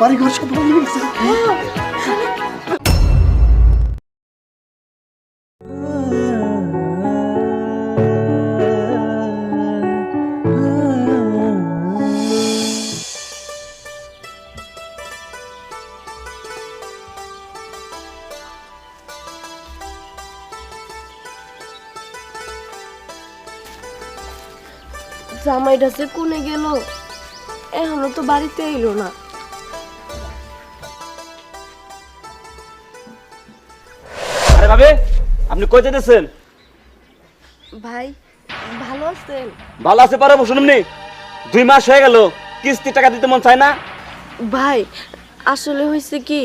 বাড়ি ঘর সব ভাঙে গেছে। জামাইটা সে কোনে গেল, এখনো তো বাড়িতে এলো না। আরে ভাবি, আপনি কই যেতেছেন? ভাই ভালো আছেন? ভালো আছে পারবো শুনুমনি, 2 মাস হয়ে গেল কিস্তি টাকা দিতে মন চায় না। ভাই আসলে হয়েছে কি,